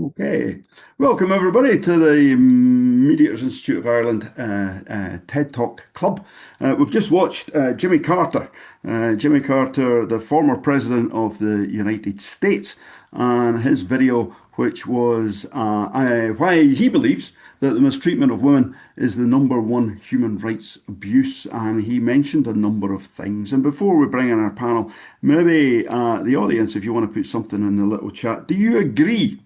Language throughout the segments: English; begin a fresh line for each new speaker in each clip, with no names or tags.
Okay. Welcome, everybody, to the Mediators Institute of Ireland TED Talk Club. We've just watched Jimmy Carter. Jimmy Carter, the former president of the United States, and his video, which was why he believes that the mistreatment of women is the number one human rights abuse. And he mentioned a number of things. And before we bring in our panel, maybe the audience, if you want to put something in the little chat, do you agree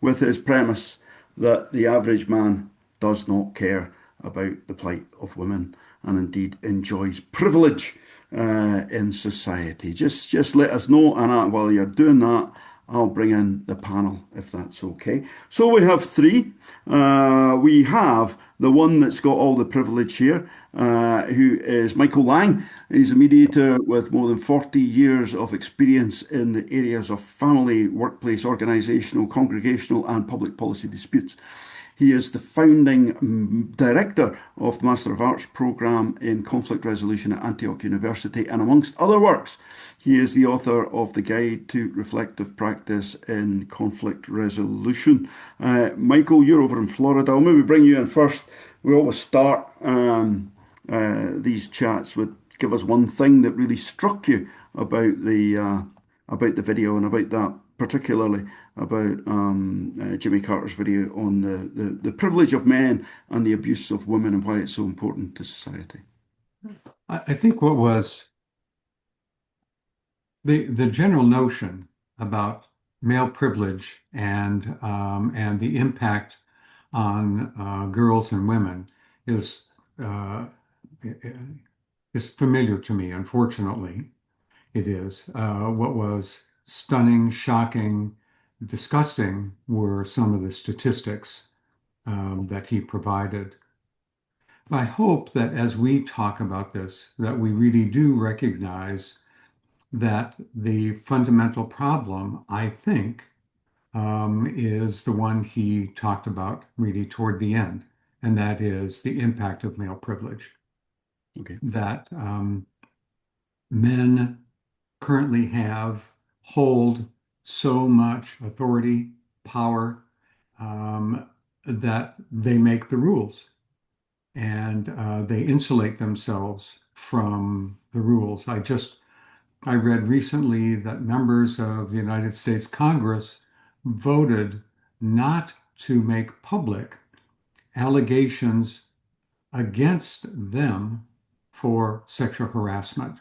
with his premise that the average man does not care about the plight of women and indeed enjoys privilege in society? Just let us know, and while you're doing that, I'll bring in the panel if that's okay. So we have three. We have the one that's got all the privilege here, who is Michael Lang. He's a mediator with more than 40 years of experience in the areas of family, workplace, organisational, congregational, and public policy disputes. He is the founding director of the Master of Arts programme in conflict resolution at Antioch University, and amongst other works, he is the author of the Guide to Reflective Practice in Conflict Resolution. Michael, you're over in Florida. I'll maybe bring you in first. We always start these chats with give us one thing that really struck you about the video and about that, particularly about Jimmy Carter's video on the privilege of men and the abuse of women and why it's so important to society.
I think what was the general notion about male privilege and the impact on girls and women is uh, is familiar to me. Unfortunately, it is. What was stunning, shocking, disgusting were some of the statistics that he provided. I hope that as we talk about this, that we really do recognize that the fundamental problem, I think, is the one he talked about really toward the end, and that is the impact of male privilege.
Okay.
That men currently hold so much authority, power, that they make the rules and they insulate themselves from the rules. I read recently that members of the United States Congress voted not to make public allegations against them for sexual harassment.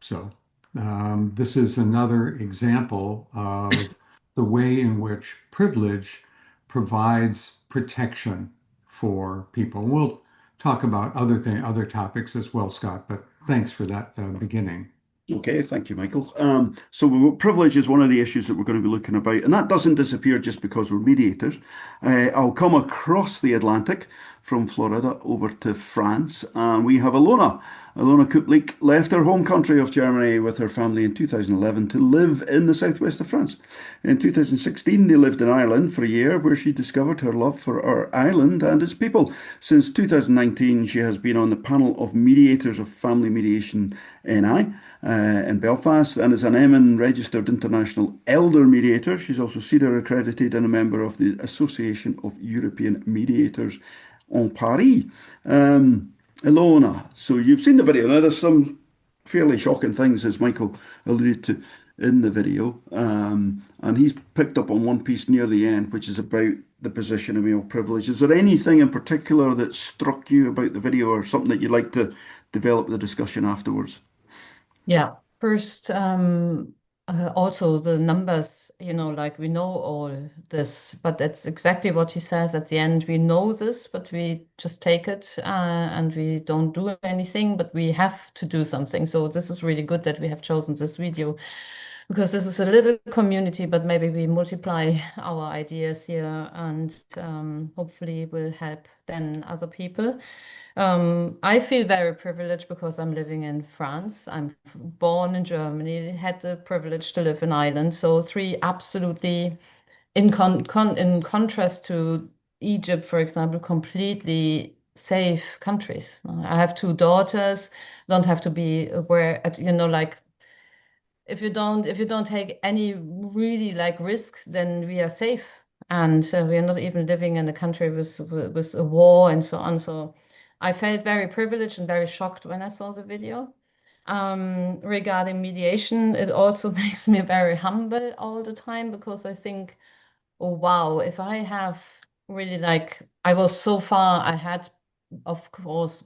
So this is another example of the way in which privilege provides protection for people. We'll talk about other topics as well, Scott, but thanks for that beginning.
Okay, thank you, Michael. Privilege is one of the issues that we're going to be looking about, and that doesn't disappear just because we're mediators. I'll come across the Atlantic from Florida over to France, and we have Ilona. Ilona Kuplik left her home country of Germany with her family in 2011 to live in the southwest of France. In 2016, they lived in Ireland for a year, where she discovered her love for our island and its people. Since 2019, she has been on the panel of mediators of family mediation NI in Belfast, and is an MN registered international elder mediator. She's also CEDAR accredited and a member of the Association of European Mediators en Paris. Ilona, so you've seen the video. Now, there's some fairly shocking things, as Michael alluded to in the video. And he's picked up on one piece near the end, which is about the position of male privilege. Is there anything in particular that struck you about the video or something that you'd like to develop the discussion afterwards?
Yeah, first, also the numbers, like we know all this, but that's exactly what he says at the end. We know this, but we just take it and we don't do anything, but we have to do something. So this is really good that we have chosen this video because this is a little community, but maybe we multiply our ideas here and hopefully will help then other people. I feel very privileged because I'm living in France. I'm born in Germany, had the privilege to live in Ireland. So three absolutely, in contrast to Egypt, for example, completely safe countries. I have two daughters, don't have to be aware, like if you don't take any really like risk, then we are safe, and we are not even living in a country with a war and so on. So I felt very privileged and very shocked when I saw the video. Regarding mediation, it also makes me very humble all the time because I think, oh wow, if I have really like I was so far ahead, of course,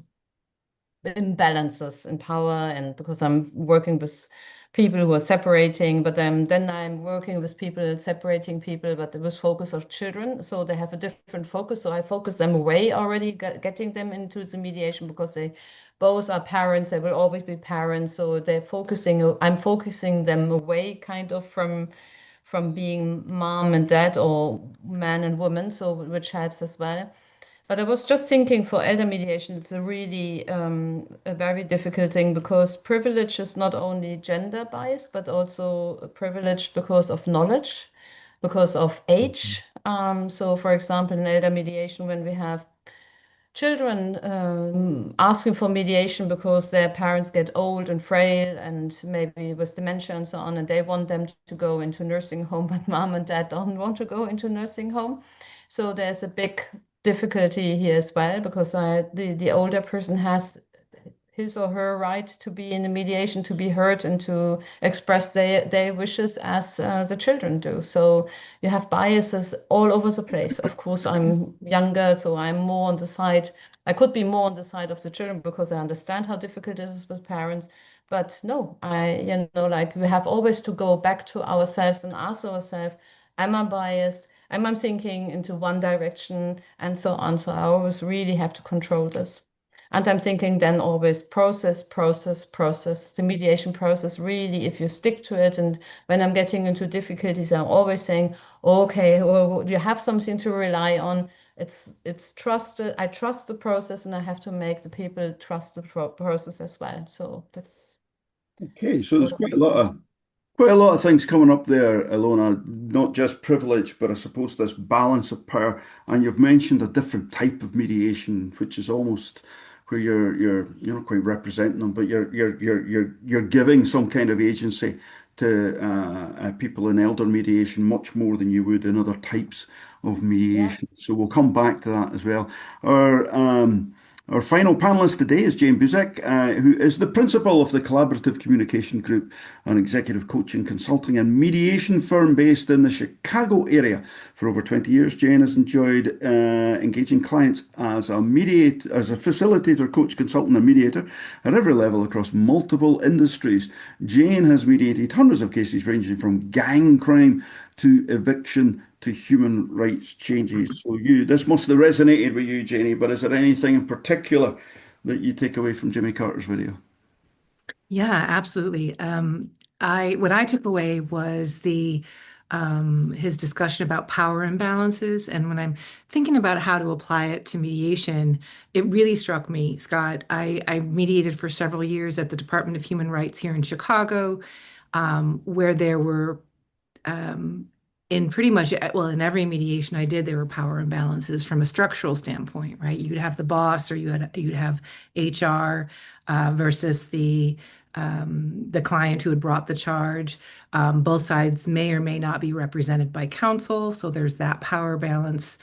imbalances in power, and because I'm working with people who are separating, but then I'm working with people separating people, but with focus of children, so they have a different focus. So I focus them away already, getting them into the mediation because they both are parents. They will always be parents, so I'm focusing them away, kind of from being mom and dad or man and woman, so which helps as well. But I was just thinking for elder mediation, it's a really a very difficult thing because privilege is not only gender biased, but also privileged because of knowledge, because of age. So, for example, in elder mediation, when we have children asking for mediation because their parents get old and frail and maybe with dementia and so on, and they want them to go into nursing home, but mom and dad don't want to go into nursing home. So there's a big difficulty here as well because the older person has his or her right to be in the mediation, to be heard, and to express their wishes as the children do. So you have biases all over the place. Of course, I'm younger, so I'm more on the side. I could be more on the side of the children because I understand how difficult it is with parents. But no, like we have always to go back to ourselves and ask ourselves, am I biased? Am I thinking into one direction? And so on. So I always really have to control this. And I'm thinking then always process, process, process. The mediation process, really, if you stick to it. And when I'm getting into difficulties, I'm always saying, okay, well, you have something to rely on. It's trusted. I trust the process, and I have to make the people trust the process as well. So that's
Okay, so there's
what
quite a lot of things coming up there, Ilona. Not just privilege, but I suppose this balance of power. And you've mentioned a different type of mediation, which is almost where you're not quite representing them, but you're giving some kind of agency to people in elder mediation much more than you would in other types of
yeah.
mediation. So we'll come back to that as well. Our final panelist today is Jane Buzek, who is the principal of the Collaborative Communication Group, an executive coaching, consulting, and mediation firm based in the Chicago area. For over 20 years, Jane has enjoyed engaging clients as a facilitator, coach, consultant, and mediator at every level across multiple industries. Jane has mediated hundreds of cases ranging from gang crime to eviction to human rights changes. So this must have resonated with you, Janie, but is there anything in particular that you take away from Jimmy Carter's video?
Yeah, absolutely. I what I took away was the his discussion about power imbalances, and when I'm thinking about how to apply it to mediation, it really struck me, Scott. I mediated for several years at the Department of Human Rights here in Chicago, where there were um, in pretty much, well, in every mediation I did, there were power imbalances from a structural standpoint, right? You'd have the boss, or you'd have HR versus the client who had brought the charge. Both sides may or may not be represented by counsel, so there's that power imbalance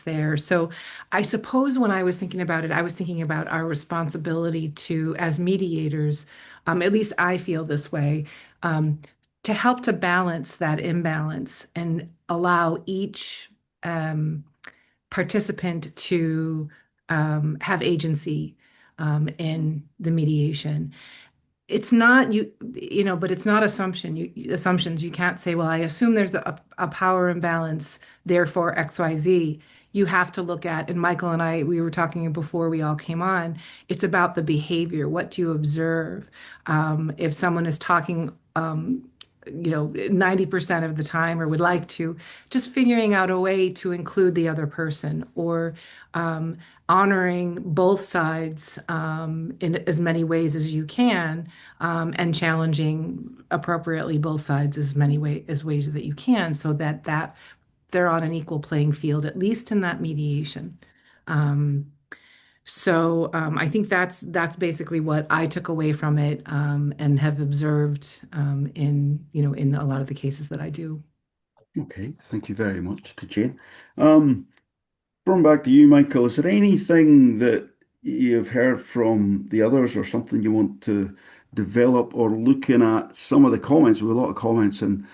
there. So I suppose when I was thinking about it, I was thinking about our responsibility to, as mediators, at least I feel this way, um, to help to balance that imbalance and allow each participant to have agency in the mediation. It's not but it's not assumptions. You can't say, well, I assume there's a power imbalance, therefore XYZ. You have to look at, and Michael and I, we were talking before we all came on, it's about the behavior. What do you observe? If someone is talking, 90% of the time, or would like to, just figuring out a way to include the other person, or um, honoring both sides in as many ways as you can, and challenging appropriately both sides as many ways that you can, so that they're on an equal playing field, at least in that mediation. Um, So I think that's basically what I took away from it, and have observed, in a lot of the cases that I do.
Okay, thank you very much to Jane. From back to you, Michael, is there anything that you've heard from the others or something you want to develop or looking at some of the comments? We have a lot of comments in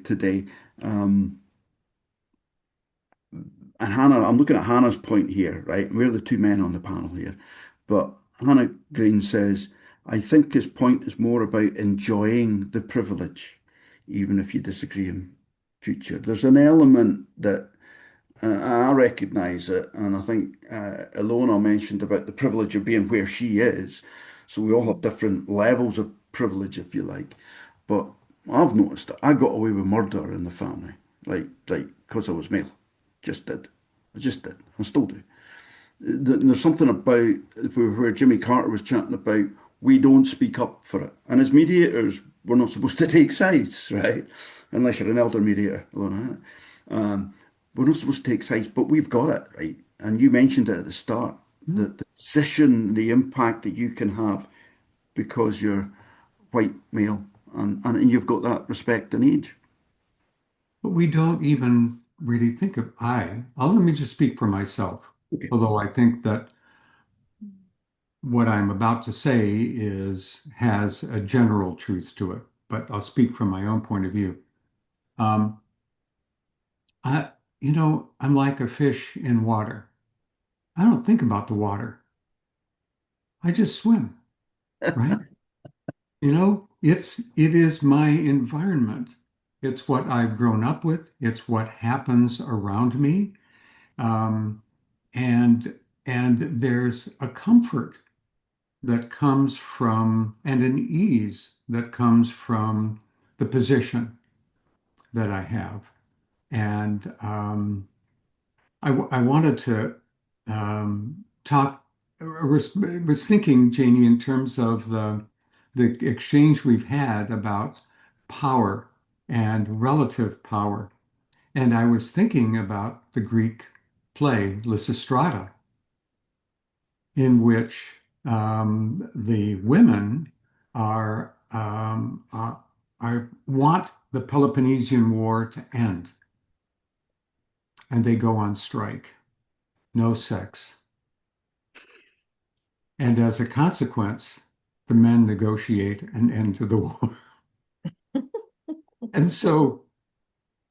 today. Um, and Hannah, I'm looking at Hannah's point here, right? We're the two men on the panel here. But Hannah Green says, I think his point is more about enjoying the privilege, even if you disagree in future. There's an element that and I recognise it, and I think Ilona mentioned about the privilege of being where she is. So we all have different levels of privilege, if you like. But I've noticed that I got away with murder in the family, like because I was male. Just did. I just did. I still do. There's something about where Jimmy Carter was chatting about we don't speak up for it. And as mediators, we're not supposed to take sides, right? Unless you're an elder mediator, Ilona. We're not supposed to take sides, but we've got it, right? And you mentioned it at the start, the position, the impact that you can have because you're white male and you've got that respect and age.
But we don't even really think of let me just speak for myself,
Okay.
although I think that what I'm about to say has a general truth to it, but I'll speak from my own point of view. Um, I, I'm like a fish in water. I don't think about the water. I just swim, right? It is my environment. It's what I've grown up with. It's what happens around me. Um, and and there's a comfort that comes from and an ease that comes from the position that I have. And I wanted to talk. Was thinking, Janie, in terms of the exchange we've had about power and relative power, and I was thinking about the Greek play Lysistrata, in which the women are, want the Peloponnesian War to end, and they go on strike. No sex. And as a consequence, the men negotiate an end to the war. And so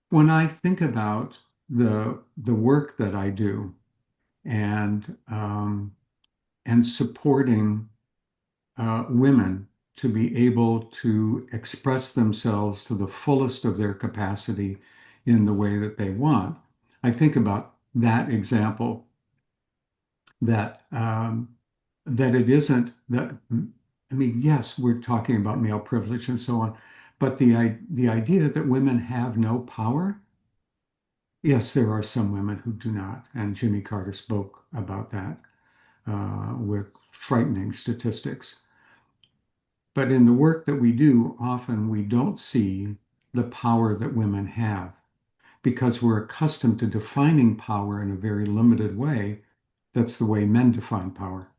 when I think about the work that I do and supporting women to be able to express themselves to the fullest of their capacity in the way that they want, I think about that example that that it isn't that. I mean, yes, we're talking about male privilege and so on, but the idea that women have no power, yes, there are some women who do not, and Jimmy Carter spoke about that with frightening statistics. But in the work that we do, often we don't see the power that women have because we're accustomed to defining power in a very limited way. That's the way men define power.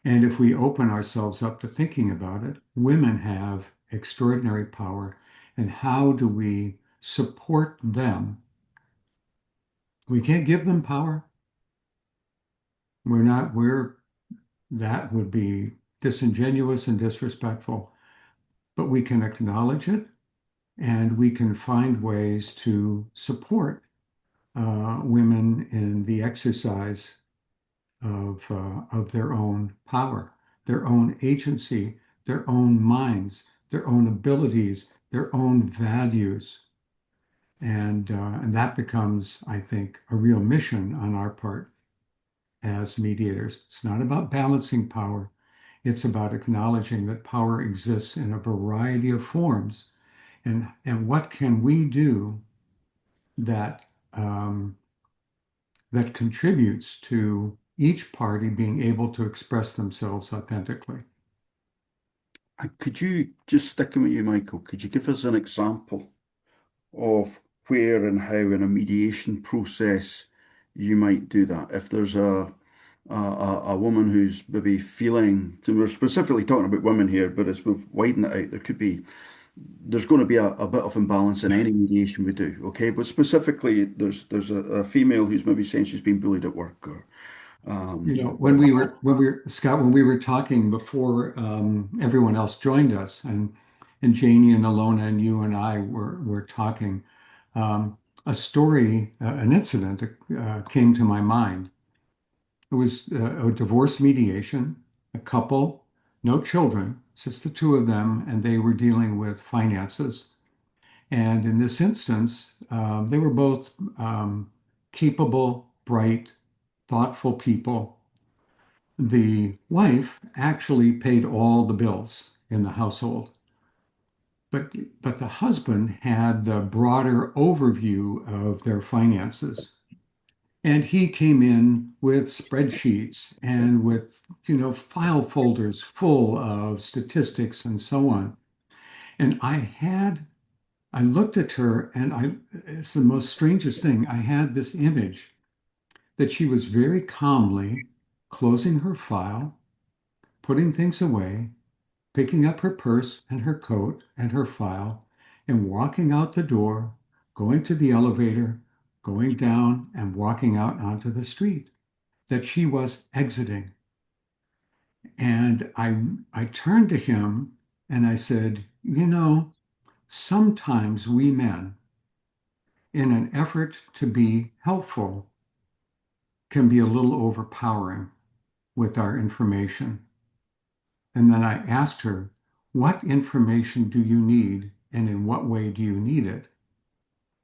And if we open ourselves up to thinking about it, women have extraordinary power. And how do we support them? We can't give them power. That would be disingenuous and disrespectful. But we can acknowledge it and we can find ways to support women in the exercise of their own power, their own agency, their own minds, their own abilities, their own values. And that becomes, I think, a real mission on our part as mediators. It's not about balancing power. It's about acknowledging that power exists in a variety of forms. And what can we do that that contributes to each party being able to express themselves authentically.
Could you just sticking with you, Michael? Could you give us an example of where and how in a mediation process you might do that? If there's a woman who's maybe feeling, so we're specifically talking about women here, but as we've widened it out, there's going to be a bit of imbalance in any mediation we do, okay? But specifically, there's a female who's maybe saying she's been bullied at work, or
Scott, when we were talking before everyone else joined us, and Janie and Alona and you and I were talking, a story, an incident came to my mind. It was a divorce mediation, a couple, no children, just the two of them, and they were dealing with finances. And in this instance, they were both capable, bright, thoughtful people. The wife actually paid all the bills in the household, but the husband had the broader overview of their finances. And he came in with spreadsheets and with, file folders full of statistics and so on. And I looked at her and it's the most strangest thing. I had this image that she was very calmly closing her file, putting things away, picking up her purse and her coat and her file, and walking out the door, going to the elevator, going down and walking out onto the street, that she was exiting. And I turned to him and I said, sometimes we men, in an effort to be helpful, can be a little overpowering with our information. And then I asked her, what information do you need and in what way do you need it?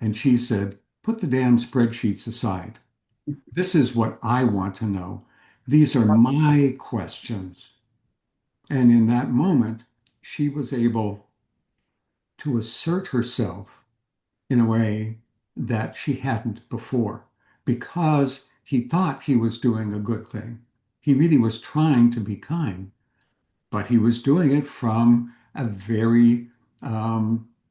And she said, put the damn spreadsheets aside. This is what I want to know. These are my questions. And in that moment, she was able to assert herself in a way that she hadn't before because he thought he was doing a good thing. He really was trying to be kind, but he was doing it from a very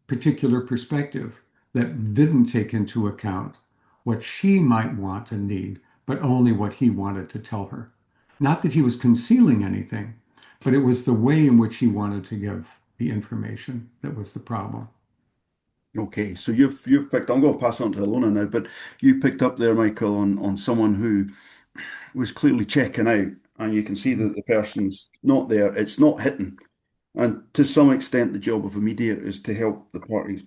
particular perspective that didn't take into account what she might want and need, but only what he wanted to tell her. Not that he was concealing anything, but it was the way in which he wanted to give the information that was the problem.
okay, so you've picked. I'm going to pass on to Alona now, but you picked up there, Michael, on someone who was clearly checking out, and you can see that the person's not there. It's not hitting, and to some extent, the job of a mediator is to help the parties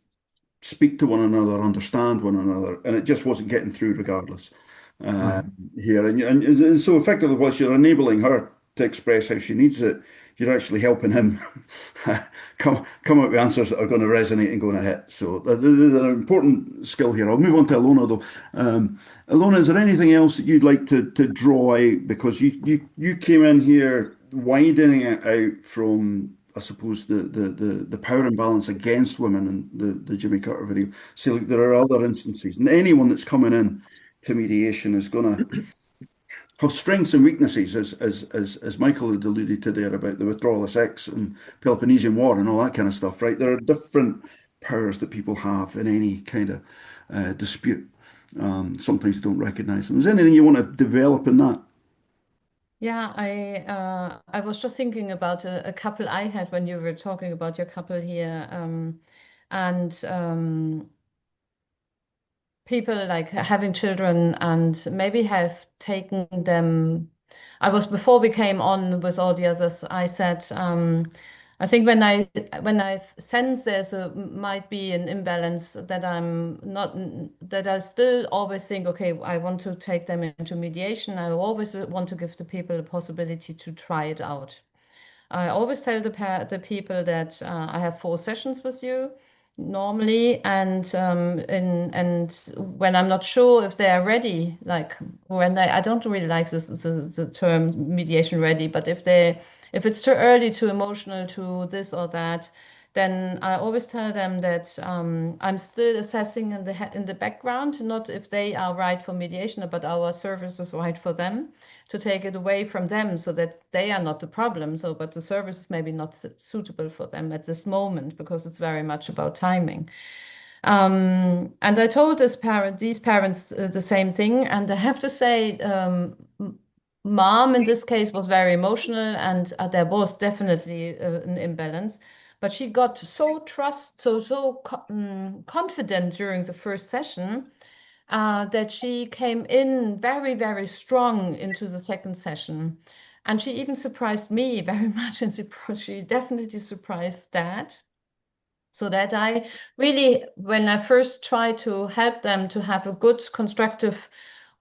speak to one another, understand one another, and it just wasn't getting through regardless uh,
Right.
here. And so effectively, whilst you're enabling her to express how she needs it, you're actually helping him come up with answers that are going to resonate and going to hit. So there's an important skill here. I'll move on to Alona though. Alona, is there anything else that you'd like to draw out? Because you came in here widening it out from, I suppose, the power imbalance against women in the Jimmy Carter video. So like, there are other instances, and anyone that's coming in to mediation is going to have strengths and weaknesses, as Michael had alluded to there about the withdrawal of sex and Peloponnesian War and all that kind of stuff, right? There are different powers that people have in any kind of dispute. Sometimes you don't recognize them. Is there anything you want to develop in that?
Yeah, I was just thinking about a couple I had when you were talking about your couple here, and people like having children and maybe have taken them. I was before we came on with all the others. I said, I think when I sense there's might be an imbalance that I'm not that I still always think, okay, I want to take them into mediation. I always want to give the people the possibility to try it out. I always tell the people that I have 4 sessions with you normally, and when I'm not sure if they are ready, like when I don't really like the term mediation ready, but if it's too early, too emotional, to this or that, then I always tell them that I'm still assessing in the background, not if they are right for mediation, but our service is right for them, to take it away from them so that they are not the problem. So, but the service is maybe not suitable for them at this moment because it's very much about timing. And I told these parents the same thing, and I have to say, mom in this case was very emotional, and there was definitely an imbalance. But she got so confident during the first session that she came in very, very strong into the second session. And she even surprised me very much, and she definitely surprised Dad. So that I really, when I first tried to help them to have a good constructive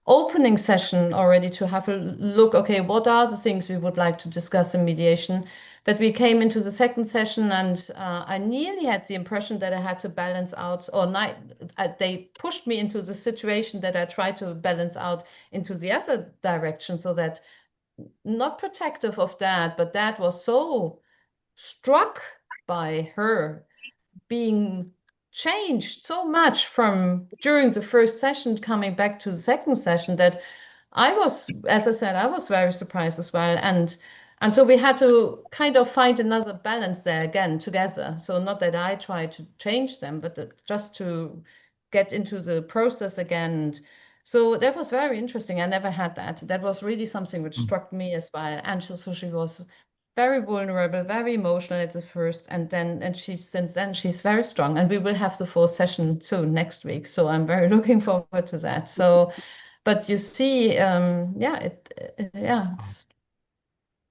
opening session already, to have a look, okay, what are the things we would like to discuss in mediation, that we came into the second session, and I nearly had the impression that I had to balance out, or not, they pushed me into the situation that I tried to balance out into the other direction, so that not protective of Dad, but Dad was so struck by her being changed so much from during the first session coming back to the second session, that I was, as I said, I was very surprised as well. And so we had to kind of find another balance there again together. So not that I tried to change them, but just to get into the process again. And so that was very interesting. I never had that. That was really something which struck me as well. And so she was very vulnerable, very emotional at the first, and since then she's very strong. And we will have the fourth session soon next week. So I'm very looking forward to that. So, but you see, it's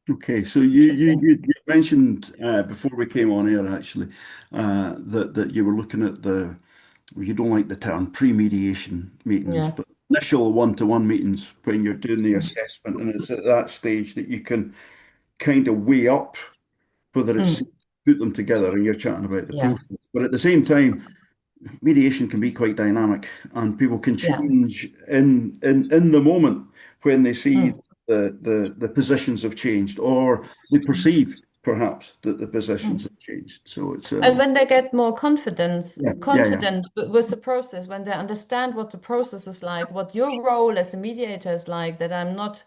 Okay, so you
interesting.
you mentioned before we came on air actually that you were looking at you don't like the term pre-mediation meetings,
Yeah.
but initial one-to-one meetings when you're doing the assessment, and it's at that stage that you can kind of weigh up whether it's
Mm.
safe to put them together, and you're chatting about the
Yeah.
process. But at the same time, mediation can be quite dynamic, and people can
Yeah.
change in the moment when they see
Mm.
the positions have changed, or they perceive perhaps that the positions
Mm.
have changed. So it's
And when they get more
yeah, yeah, yeah.
confident with the process, when they understand what the process is like, what your role as a mediator is like, that I'm not,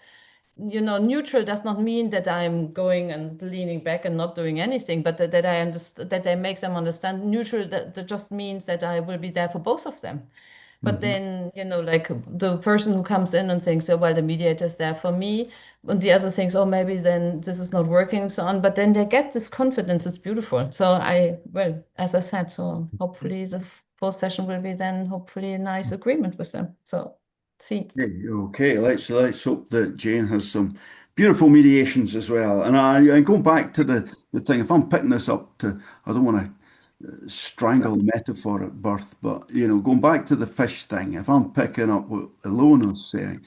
neutral does not mean that I'm going and leaning back and not doing anything, but that I understand, that I make them understand neutral, that just means that I will be there for both of them. But
Mhm.
then, like the person who comes in and thinks, oh, well, the mediator is there for me. And the other thinks, oh, maybe then this is not working and so on. But then they get this confidence. It's beautiful. So well, as I said, so hopefully the fourth session will be then hopefully a nice agreement with them. So see.
Okay, okay. Let's hope that Jane has some beautiful mediations as well. And I go back to the thing. If I'm picking this up to, I don't want to strangle the metaphor at birth, but going back to the fish thing, if I'm picking up what Ilona's saying,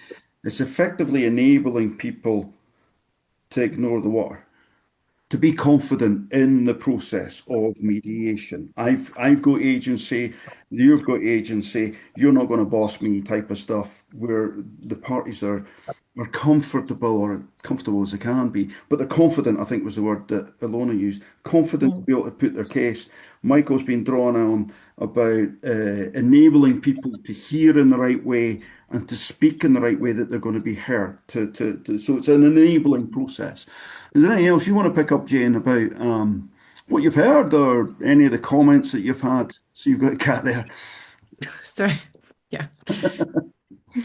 it's effectively enabling people to ignore the water, to be confident in the process of mediation. I've got agency, you've got agency, you're not going to boss me type of stuff, where the parties are comfortable, or comfortable as they can be, but they're confident, I think was the word that Ilona used, confident to
Mm,
be able to put their case. Michael's been drawn on about enabling people to hear in the right way and to speak in the right way that they're going to be heard. So it's an enabling process. Is there anything else you want to pick up, Jane, about what you've heard, or any of the comments that you've had? So you've got a cat there.
Sorry. Yeah.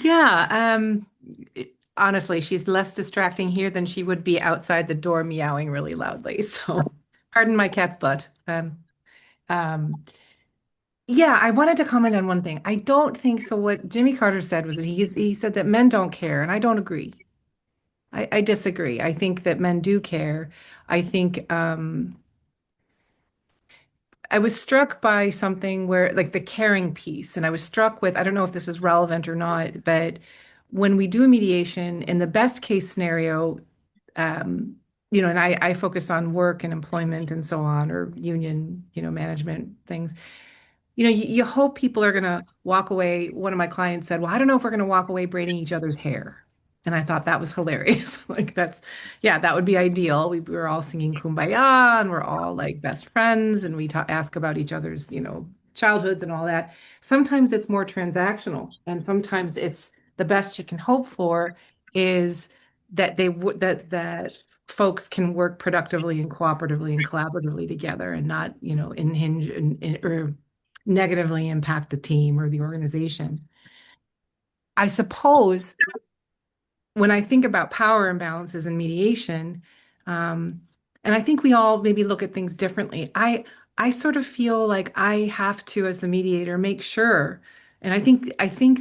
Yeah. Honestly, she's less distracting here than she would be outside the door meowing really loudly. So pardon my cat's butt. Um, yeah, I wanted to comment on one thing. I don't think so. What Jimmy Carter said was that he said that men don't care, and I don't agree. I disagree. I think that men do care. I think I was struck by something where, like the caring piece, and I was struck with, I don't know if this is relevant or not, but when we do a mediation, in the best case scenario, um, and I focus on work and employment and so on, or union, management things. You hope people are going to walk away. One of my clients said, well, I don't know if we're going to walk away braiding each other's hair. And I thought that was hilarious. Like yeah, that would be ideal. We were all singing Kumbaya and we're all like best friends and we ask about each other's, childhoods and all that. Sometimes it's more transactional and sometimes it's the best you can hope for is that that folks can work productively and cooperatively and collaboratively together and not, or negatively impact the team or the organization. I suppose when I think about power imbalances in mediation, um, and I think we all maybe look at things differently. I sort of feel like I have to, as the mediator, make sure, and I think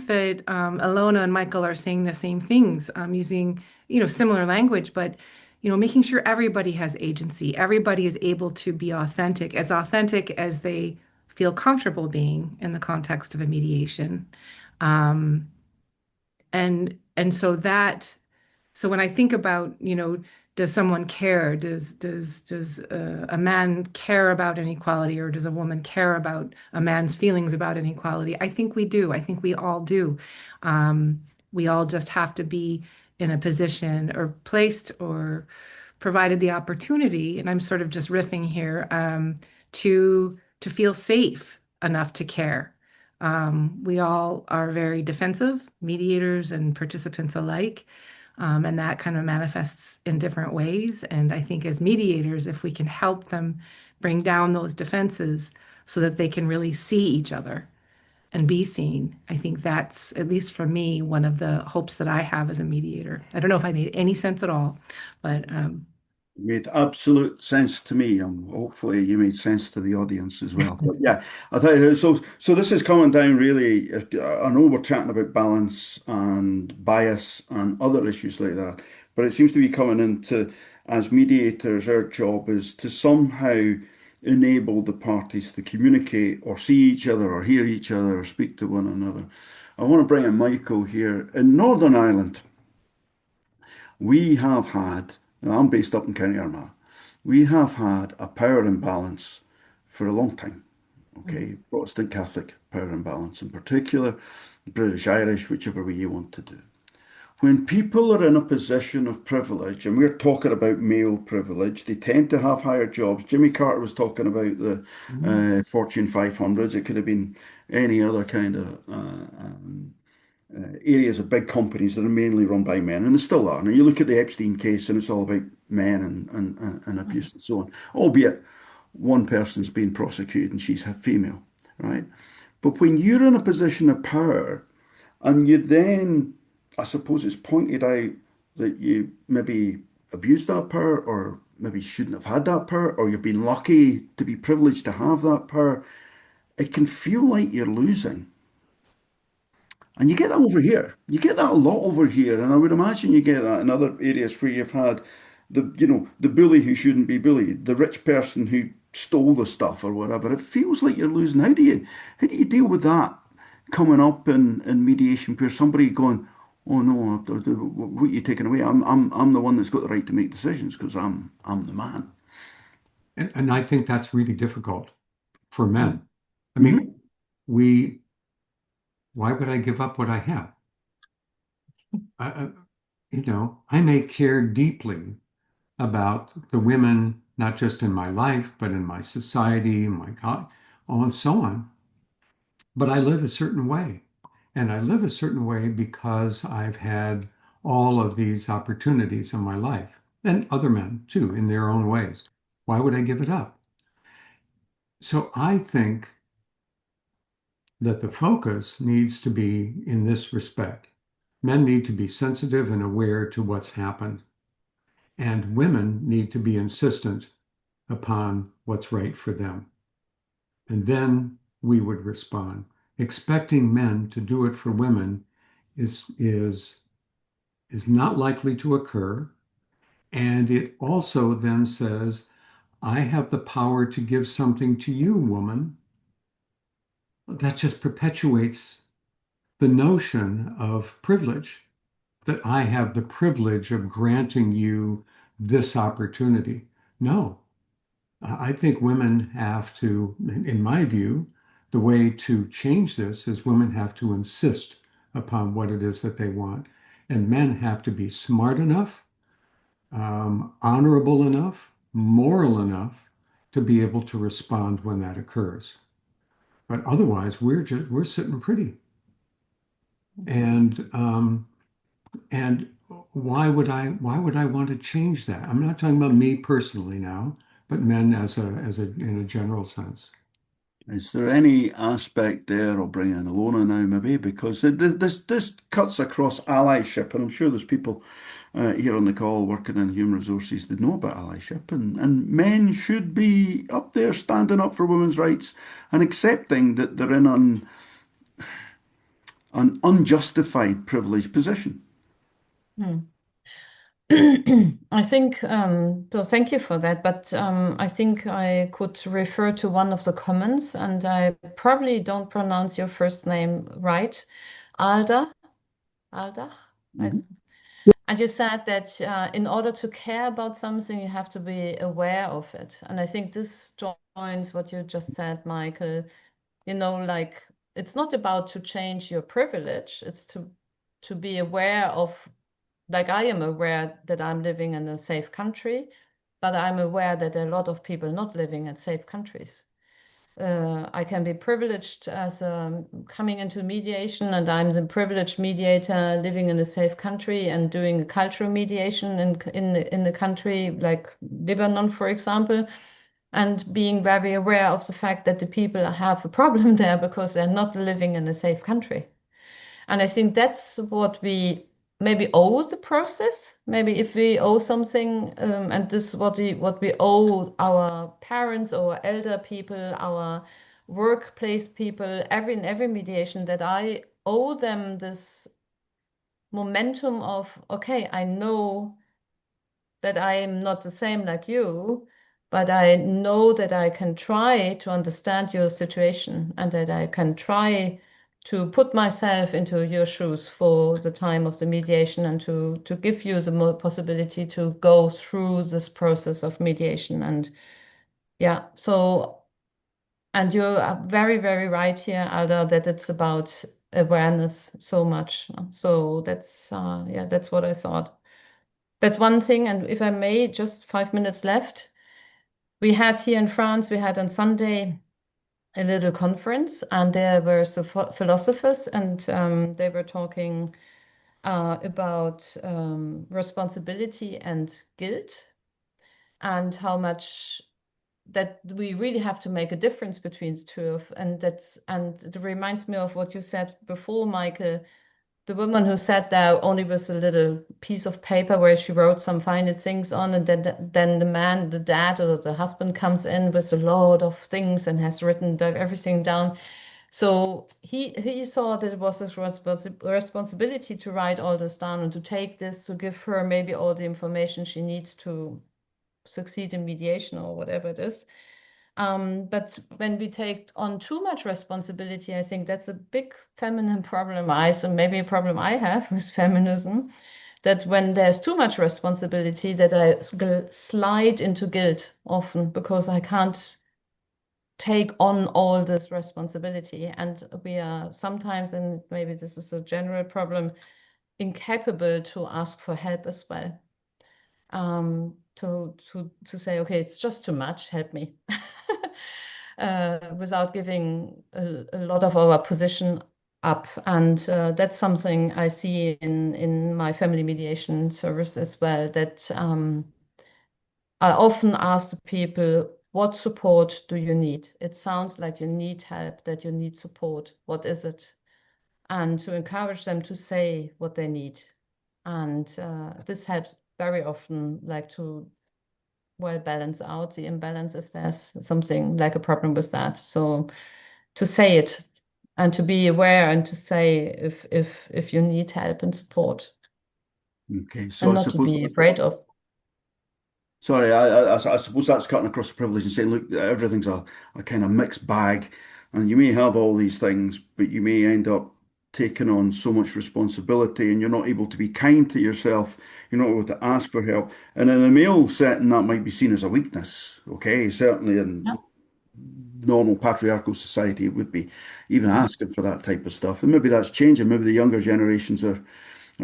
that Alona and Michael are saying the same things, using similar language, but making sure everybody has agency, everybody is able to be authentic as they feel comfortable being in the context of a mediation. Um, and so when I think about, does someone care? Does a man care about inequality, or does a woman care about a man's feelings about inequality? I think we do. I think we all do. We all just have to be in a position or placed or provided the opportunity, and I'm sort of just riffing here, to feel safe enough to care. We all are very defensive, mediators and participants alike, and that kind of manifests in different ways. And I think as mediators, if we can help them bring down those defenses so that they can really see each other and be seen, I think that's, at least for me, one of the hopes that I have as a mediator. I don't know if I made any sense at all, but
Made absolute sense to me. Hopefully, you made sense to the audience as well. But yeah, I tell you, so this is coming down really. I know we're chatting about balance and bias and other issues like that, but it seems to be coming into, as mediators, our job is to somehow enable the parties to communicate or see each other or hear each other or speak to one another. I want to bring in Michael here. In Northern Ireland, we have had, now I'm based up in County Armagh, we have had a power imbalance for a long time. Okay, Protestant Catholic power imbalance in particular, British Irish, whichever way you want to do. When people are in a position of privilege, and we're talking about male privilege, they tend to have higher jobs. Jimmy Carter was talking about the Fortune 500s. It could have been any other kind of areas of big companies that are mainly run by men, and they still are. Now, you look at the Epstein case, and it's all about men and abuse and so on, albeit one person's being prosecuted and she's a female, right? But when you're in a position of power and you then, I suppose it's pointed out that you maybe abused that power or maybe shouldn't have had that power, or you've been lucky to be privileged to have that power, it can feel like you're losing. And you get that over here. You get that a lot over here. And I would imagine you get that in other areas where you've had the bully who shouldn't be bullied, the rich person who stole the stuff or whatever. It feels like you're losing. How do you deal with that coming up in mediation where somebody going, oh no, what are you taking away? I'm the one that's got the right to make decisions because I'm the man.
And I think that's really difficult for men. I
Mhm.
mean, why would I give up what I have? I, I may care deeply about the women, not just in my life, but in my society, my God, and so on. But I live a certain way. And I live a certain way because I've had all of these opportunities in my life, and other men too, in their own ways. Why would I give it up? So I think that the focus needs to be in this respect. Men need to be sensitive and aware to what's happened, and women need to be insistent upon what's right for them. And then we would respond. Expecting men to do it for women is not likely to occur. And it also then says, I have the power to give something to you, woman. That just perpetuates the notion of privilege, that I have the privilege of granting you this opportunity. No, I think women have to, in my view, the way to change this is women have to insist upon what it is that they want. And men have to be smart enough, honorable enough, moral enough to be able to respond when that occurs. But otherwise, we're sitting pretty. And and why would I want to change that? I'm not talking about me personally now, but men as a in a general sense.
Is there any aspect there, I'll bring in Alona now maybe, because this cuts across allyship, and I'm sure there's people here on the call working in human resources that know about allyship, and men should be up there standing up for women's rights and accepting that they're in an unjustified privileged position.
Hmm. I think so. Thank you for that. But I think I could refer to one of the comments, and I probably don't pronounce your first name right. Alda, Aldach. I,
Mhm.
and you said that in order to care about something, you have to be aware of it. And I think this joins what you just said, Michael. Like it's not about to change your privilege. It's to be aware of, like I am aware that I'm living in a safe country, but I'm aware that there are a lot of people not living in safe countries. I can be privileged as coming into mediation, and I'm the privileged mediator living in a safe country and doing a cultural mediation in the country like Lebanon, for example, and being very aware of the fact that the people have a problem there because they're not living in a safe country. And I think that's what we maybe owe the process. Maybe if we owe something, and this is what we owe our parents, our elder people, our workplace people, in every mediation, that I owe them this momentum of, okay, I know that I am not the same like you, but I know that I can try to understand your situation and that I can try to put myself into your shoes for the time of the mediation and to give you the possibility to go through this process of mediation. And yeah, so, and you're very, very right here, Alda, that it's about awareness so much. So yeah, that's what I thought. That's one thing. And if I may, just 5 minutes left. We had here in France, we had on Sunday a little conference, and there were some philosophers, and they were talking about responsibility and guilt, and how much that we really have to make a difference between the two of, and it reminds me of what you said before, Michael. The woman who sat there only with a little piece of paper where she wrote some final things on, and then the man, the dad or the husband comes in with a load of things and has written everything down. So he saw that it was his responsibility to write all this down and to take this to give her maybe all the information she needs to succeed in mediation or whatever it is. But when we take on too much responsibility, I think that's a big feminine problem. So maybe a problem I have with feminism, that when there's too much responsibility, that I slide into guilt often because I can't take on all this responsibility. And we are sometimes, and maybe this is a general problem, incapable to ask for help as well. To say, okay, it's just too much, help me. Without giving a lot of our position up. And that's something I see in my family mediation service as well, that I often ask the people, what support do you need? It sounds like you need help, that you need support. What is it? And to encourage them to say what they need. And this helps very often, like to well balance out the imbalance if there's something like a problem with that. So to say it and to be aware and to say if you need help and support,
Okay, so
and
I
not to
suppose,
be afraid of.
sorry, I suppose that's cutting across the privilege and saying, look, everything's a kind of mixed bag, and you may have all these things, but you may end up taking on so much responsibility, and you're not able to be kind to yourself. You're not able to ask for help, and in a male setting, that might be seen as a weakness. Okay, certainly in
Yeah.
normal patriarchal society, it would be even asking for that type of stuff, and maybe that's changing. Maybe the younger generations are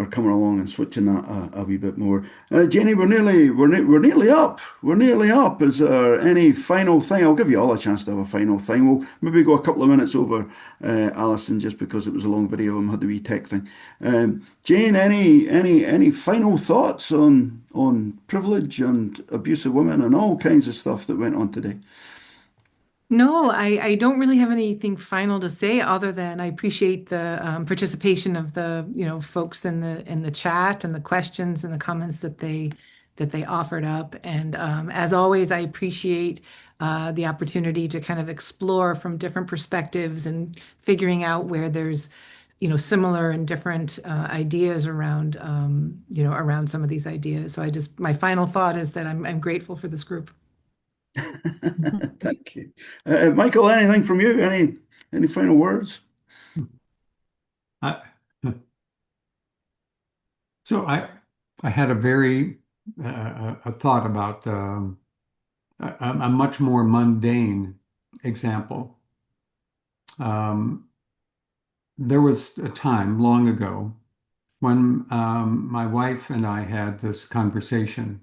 coming along and switching that a wee bit more. Jenny, we're nearly up. We're nearly up. Is there any final thing? I'll give you all a chance to have a final thing. We'll maybe go a couple of minutes over, Alison, just because it was a long video and we had the wee tech thing. Jane, any final thoughts on privilege and abuse of women and all kinds of stuff that went on today?
No, I don't really have anything final to say other than I appreciate the participation of the folks in the chat and the questions and the comments that they offered up. And as always, I appreciate the opportunity to kind of explore from different perspectives and figuring out where there's similar and different ideas around around some of these ideas. So my final thought is that I'm grateful for this group.
Thank you. Michael, anything from you? Any final words?
I, so I had a very a thought about a much more mundane example. Um, there was a time long ago when my wife and I had this conversation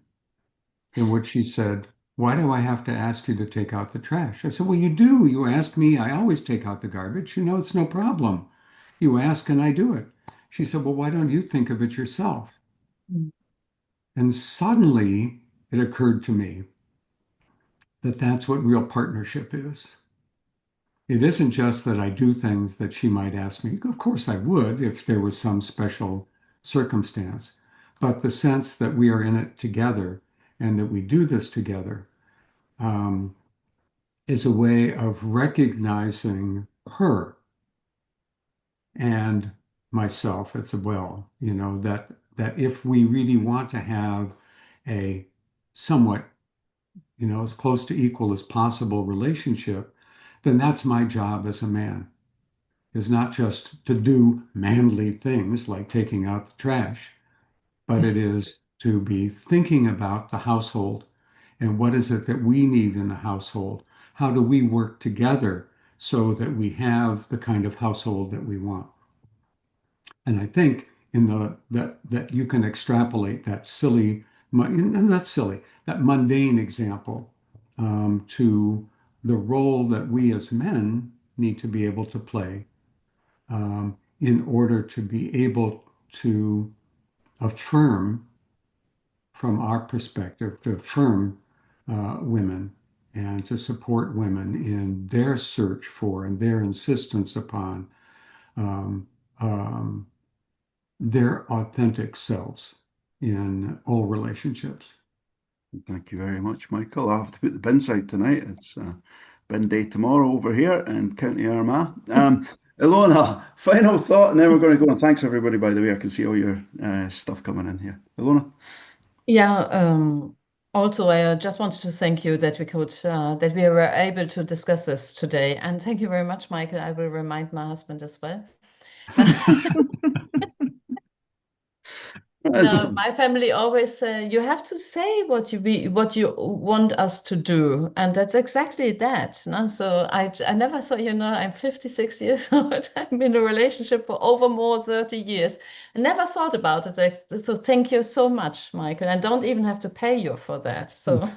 in which she said, "Why do I have to ask you to take out the trash?" I said, "Well, you do. You ask me. I always take out the garbage. You know, it's no problem. You ask and I do it." She said, "Well, why don't you think of it yourself?"
Mm.
And suddenly it occurred to me that that's what real partnership is. It isn't just that I do things that she might ask me. Of course, I would if there was some special circumstance, but the sense that we are in it together and that we do this together um, is a way of recognizing her and myself as well. That if we really want to have a somewhat, as close to equal as possible relationship, then that's my job as a man, is not just to do manly things like taking out the trash, but it is to be thinking about the household and what is it that we need in the household? How do we work together so that we have the kind of household that we want? And I think in that you can extrapolate that not silly, that mundane example to the role that we as men need to be able to play in order to be able to affirm, from our perspective, to affirm women and to support women in their search for and their insistence upon um, um, their authentic selves in all relationships.
Thank you very much, Michael. I'll have to put the bins out tonight. It's bin day tomorrow over here in County Armagh. Ilona, final thought, and then we're going to go. And thanks, everybody, by the way. I can see all your stuff coming in here. Ilona?
Yeah, also, I just wanted to thank you that that we were able to discuss this today. And thank you very much, Michael. I will remind my husband as well. No, my family always say you have to say what you want us to do, and that's exactly that. No? So I never thought, I'm 56 years old. I'm in a relationship for over more 30 years. I never thought about it. So thank you so much, Michael. I don't even have to pay you for that. So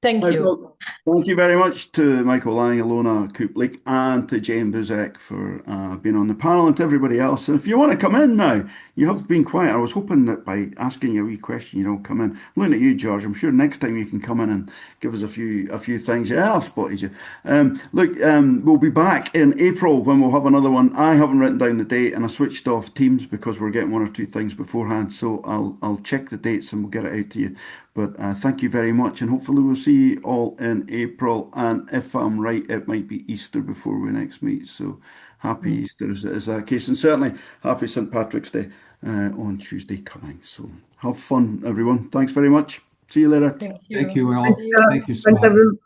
thank you.
Michael, thank you very much to Michael Lang, Ilona Kuplik, and to Jane Buzek for being on the panel, and to everybody else. And if you want to come in now, you have been quiet. I was hoping that by asking you a wee question, you don't come in. I'm looking at you, George. I'm sure next time you can come in and give us a few things. Yeah, I've spotted you. Look, we'll be back in April when we'll have another one. I haven't written down the date, and I switched off Teams because we're getting one or two things beforehand. So I'll check the dates and we'll get it out to you. But thank you very much, and hopefully we'll see you all in April. And if I'm right, it might be Easter before we next meet. So happy Easter is that case, and certainly happy St. Patrick's Day on Tuesday coming. So have fun, everyone. Thanks very much. See you later.
Thank you.
Thank you all.
Thank you.
Thank you,
Thanks,
Scott.
everyone.